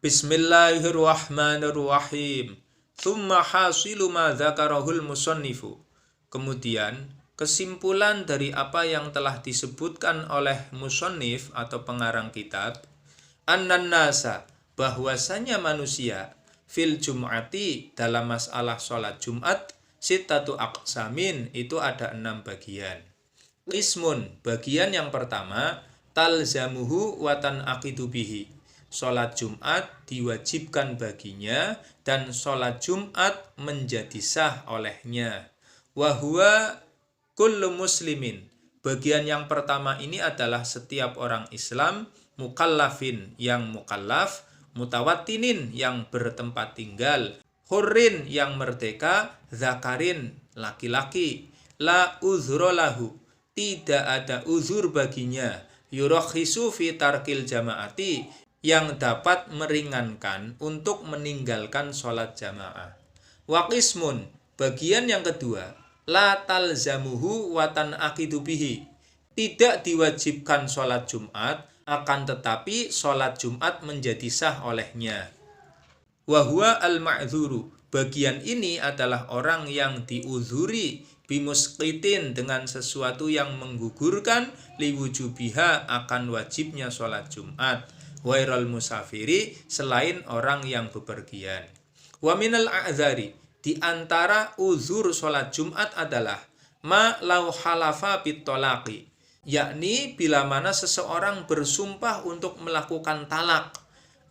Bismillahirrahmanirrahim. Tsumma hasilu ma dzakarahul musannifu. Kemudian kesimpulan dari apa yang telah disebutkan oleh musannif atau pengarang kitab, annan nasa, bahwasanya manusia, fil jum'ati, dalam masalah sholat Jumat, sittatu aqsamin, itu ada 6 bagian. Ismun, bagian yang pertama, talzamuhu watan aqidu bihi. Sholat Jumat diwajibkan baginya dan sholat Jumat menjadi sah olehnya. Wahuwa kullu muslimin. Bagian yang pertama ini adalah setiap orang Islam, mukallafin yang mukallaf, mutawattinin yang bertempat tinggal, hurrin yang merdeka, zakarin laki-laki, la uzrolahu, tidak ada uzur baginya, yurakhisu fi tarkil jamaati, yang dapat meringankan untuk meninggalkan sholat jamaah. Waqismun, bagian yang kedua, la talzamuhu watan aqidu bihi, tidak diwajibkan sholat Jumat, akan tetapi sholat Jumat menjadi sah olehnya. Wahwa al-ma'dzuru, bagian ini adalah orang yang diuzuri bimusqitin, dengan sesuatu yang menggugurkan, liwujubiha, akan wajibnya sholat Jumat, wairal musafiri, selain orang yang bepergian. Wa minal a'dzari, di antara uzur sholat Jumat adalah ma lau halafa bitolaqi, yakni bila mana seseorang bersumpah untuk melakukan talak,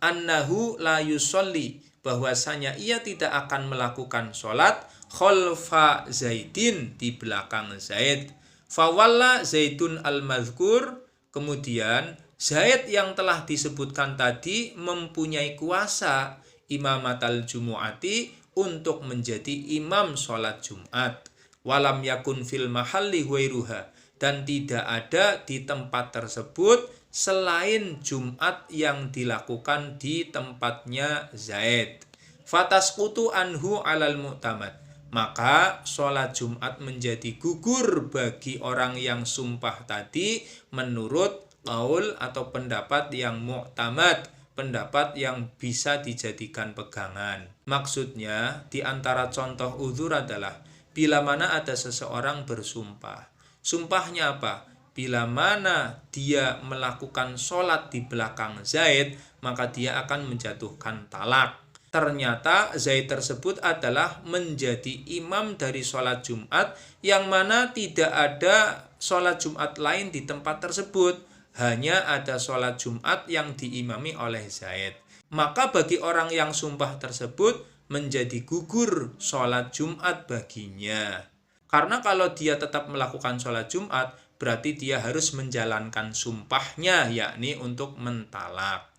annahu la yusolli, bahwasanya ia tidak akan melakukan sholat khalfa Zaidin, di belakang Zaid. Fawalla Zaidun al-mazkur, kemudian Zaid yang telah disebutkan tadi mempunyai kuasa imamatal jumu'ati, untuk menjadi imam sholat Jumat. Walam yakun fil mahalli huairuha, dan tidak ada di tempat tersebut selain Jumat yang dilakukan di tempatnya Zaid. Fatasqutu anhu alal mu'tamad, maka sholat Jumat menjadi gugur bagi orang yang sumpah tadi menurut qaul atau pendapat yang mu'tamad, pendapat yang bisa dijadikan pegangan. Maksudnya, di antara contoh uzur adalah bila mana ada seseorang bersumpah. Sumpahnya apa? Bila mana dia melakukan sholat di belakang Zaid, maka dia akan menjatuhkan talak. Ternyata Zaid tersebut adalah menjadi imam dari sholat Jumat, yang mana tidak ada sholat Jumat lain di tempat tersebut. Hanya ada sholat Jumat yang diimami oleh Zaid. Maka bagi orang yang sumpah tersebut menjadi gugur sholat Jumat baginya. Karena kalau dia tetap melakukan sholat Jumat, berarti dia harus menjalankan sumpahnya, yakni untuk mentalak.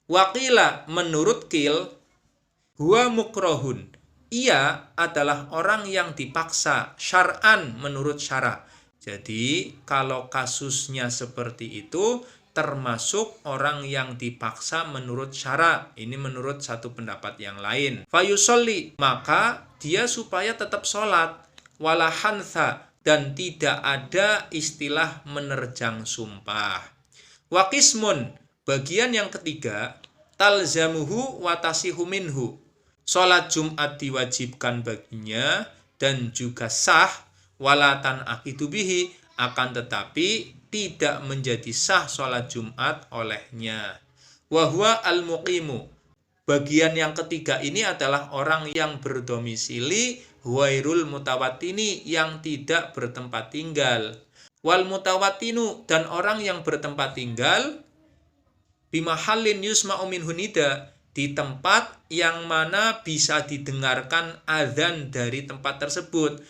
Waqila, menurut Qil, huwa mukrohun, ia adalah orang yang dipaksa syar'an, menurut syara'. Jadi kalau kasusnya seperti itu termasuk orang yang dipaksa menurut syara'. Ini menurut satu pendapat yang lain. Fayusolli, maka dia supaya tetap sholat. Walahantha, dan tidak ada istilah menerjang sumpah. Waqismun, bagian yang ketiga, talzamuhu watasihu minhu, sholat Jumat diwajibkan baginya dan juga sah, walatan aqidu bihi, akan tetapi tidak menjadi sah sholat Jumat olehnya. Wahwa al-muqimu, bagian yang ketiga ini adalah orang yang berdomisili, huwairul mutawattini, yang tidak bertempat tinggal. Wal mutawattinu, dan orang yang bertempat tinggal, bimahallin yusma'u minhu nida, di tempat yang mana bisa didengarkan azan dari tempat tersebut.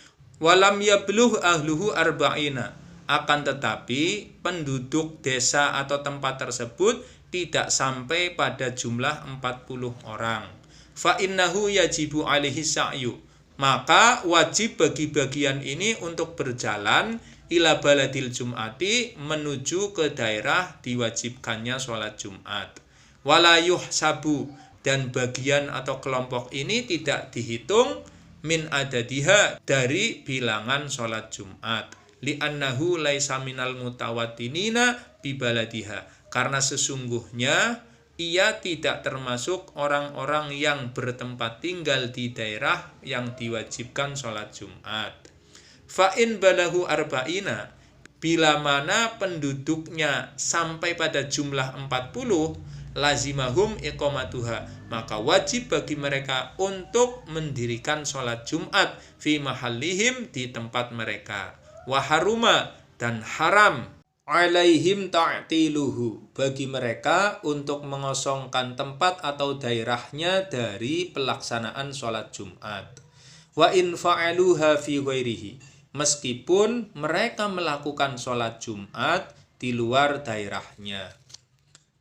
Walam yabluh ahluhu arba'ina, akan tetapi penduduk desa atau tempat tersebut tidak sampai pada jumlah 40 orang. Fa innahu yajibu alaihi sa'yu, maka wajib bagi bagian ini untuk berjalan ila baladil jum'ati, menuju ke daerah diwajibkannya sholat Jumat. Wala yuhsabu, dan bagian atau kelompok ini tidak dihitung min adadiha, dari bilangan sholat Jumat. Li'annahu laisa minal mutawattinina bibaladiha, karena sesungguhnya ia tidak termasuk orang-orang yang bertempat tinggal di daerah yang diwajibkan sholat Jumat. Fa'in balahu arba'ina, bila mana penduduknya sampai pada jumlah 40, lazimahum iqamatuha, maka wajib bagi mereka untuk mendirikan sholat Jumat fi mahallihim, di tempat mereka. Waharuma, dan haram alaihim ta'tiluhu, bagi mereka untuk mengosongkan tempat atau daerahnya dari pelaksanaan sholat Jumat. Wa in fa'aluha fi ghairihi, meskipun mereka melakukan sholat Jumat di luar daerahnya.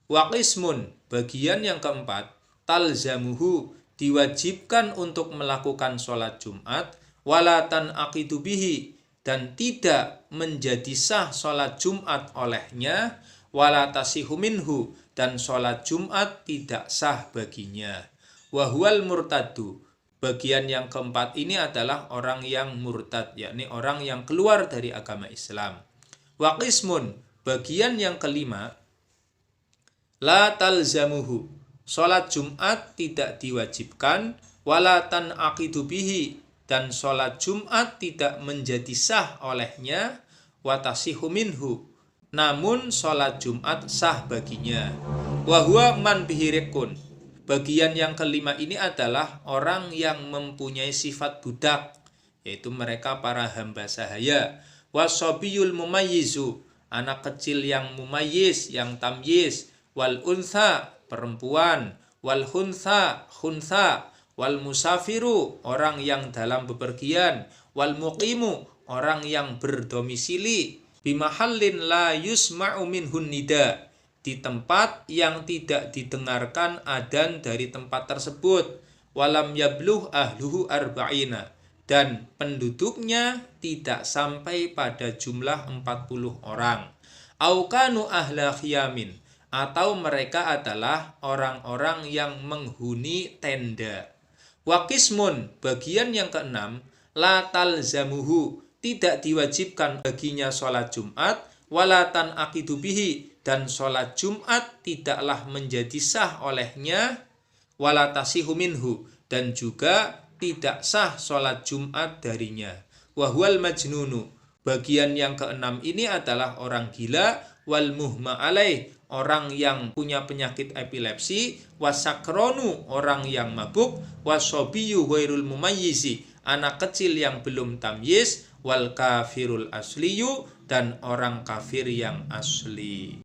Wa qismun, bagian yang keempat, talzamuhu, diwajibkan untuk melakukan sholat Jumat, walatan aqidu bihi, dan tidak menjadi sah sholat Jumat olehnya, walatasihu minhu, dan sholat Jumat tidak sah baginya. Wahual murtadu, bagian yang keempat ini adalah orang yang murtad, yakni orang yang keluar dari agama Islam. Wa qismun, bagian yang kelima, la talzamuhu, sholat Jumat tidak diwajibkan, walatan aqidu bihi, dan sholat Jumat tidak menjadi sah olehnya, watasihu minhu, namun sholat Jumat sah baginya. Wahuwa man bihirikun, bagian yang kelima ini adalah orang yang mempunyai sifat budak, yaitu mereka para hamba sahaya. Wasobiyul mumayyizu, anak kecil yang mumayyiz, yang tamyiz. Wal untha, perempuan. Wal huntha, huntha. Wal musafiru, orang yang dalam bepergian. Wal muqimu, orang yang berdomisili. Bimahallin la yusma'u minhun nida, di tempat yang tidak didengarkan adzan dari tempat tersebut. Walam yabluh ahluhu arba'ina, dan penduduknya tidak sampai pada jumlah 40 orang. Aukanu ahla khiyamin, atau mereka adalah orang-orang yang menghuni tenda. Wakismun, bagian yang keenam, la talzamuhu, tidak diwajibkan baginya sholat Jumat, walatan aqidu bihi, dan sholat Jumat tidaklah menjadi sah olehnya, walatasihu minhu, dan juga tidak sah sholat Jumat darinya. Wahwal majnunu, bagian yang keenam ini adalah orang gila, wal muhma alaih, orang yang punya penyakit epilepsi, wasakronu, orang yang mabuk, wasobiyu ghairul mumayyizi, anak kecil yang belum tamyiz, wal kafirul asliyu, dan orang kafir yang asli.